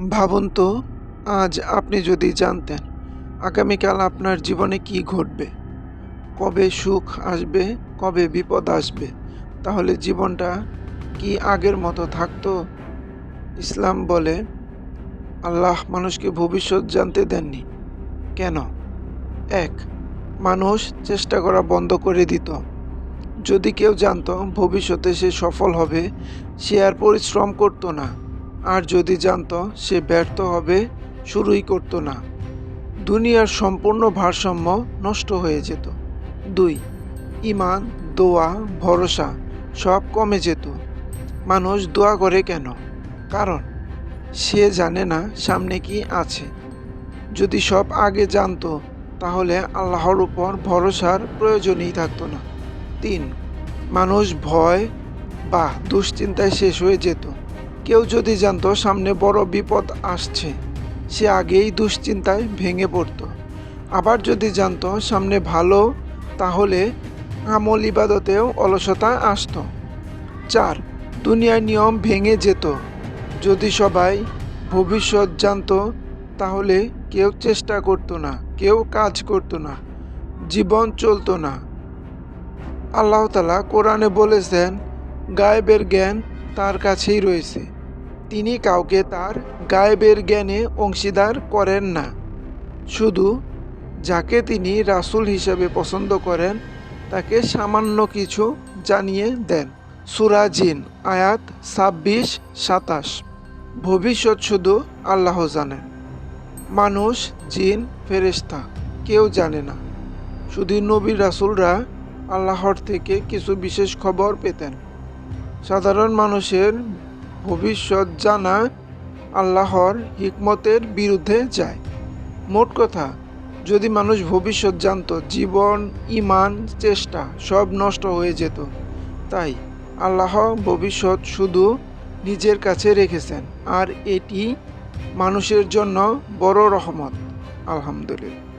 ভাবুন তো, আজ আপনি যদি জানতেন আগামীকাল আপনার জীবনে কি ঘটবে, কবে সুখ আসবে, কবে বিপদ আসবে, তাহলে জীবনটা কি আগের মতো থাকতো? ইসলাম বলে আল্লাহ মানুষকে ভবিষ্যৎ জানতে দেননি। কেন? এক, মানুষ চেষ্টা করা বন্ধ করে দিত। যদি কেউ জানতো ভবিষ্যতে সে সফল হবে, সে আর পরিশ্রম করতো না। আর যদি জানতো সে ব্যর্থ হবে, শুরুই করতো না। দুনিয়ার সম্পূর্ণ ভারসাম্য নষ্ট হয়ে যেত। দুই, ঈমান, দোয়া, ভরসা সব কমে যেত। মানুষ দোয়া করে কেন? কারণ সে জানে না সামনে কি আছে। যদি সব আগে জানতো তাহলে আল্লাহর উপর ভরসার প্রয়োজনই থাকতো না। তিন, মানুষ ভয় বা দুশ্চিন্তায় শেষ হয়ে যেত। কেউ যদি জানতো সামনে বড় বিপদ আসছে, সে আগেই দুশ্চিন্তায় ভেঙে পড়ত। আবার যদি জানতো সামনে ভালো, তাহলে আমল ইবাদতেও অলসতা আসতো। চার, দুনিয়ার নিয়ম ভেঙে যেত। যদি সবাই ভবিষ্যৎ জানতো তাহলে কেউ চেষ্টা করতো না, কেউ কাজ করতো না, জীবন চলতো না। আল্লাহ তাআলা কোরআনে বলেছেন, গায়েবের জ্ঞান তার কাছেই রয়েছে। তিনি কাউকে তার গায়েবের জ্ঞানে অংশীদার করেন না। শুধু যাকে তিনি রাসূল হিসেবে পছন্দ করেন তাকে সামান্য কিছু জানিয়ে দেন। সূরা জিন আয়াত ২৬-২৭। ভবিষ্যৎ শুধু আল্লাহ জানেন। মানুষ, জিন, ফেরেশতা কেউ জানে না। শুধু নবী রাসূলরা আল্লাহর থেকে কিছু বিশেষ খবর পেতেন। সাধারণ মানুষের ভবিষ্যৎ জানা আল্লাহর হিকমতের বিরুদ্ধে যায়। মোট কথা, যদি মানুষ ভবিষ্যৎ জানতো, জীবন, ঈমান, চেষ্টা সব নষ্ট হয়ে যেত। তাই আল্লাহ ভবিষ্যৎ শুধু নিজের কাছে রেখেছেন, আর এটি মানুষের জন্য বড় রহমত। আলহামদুলিল্লাহ।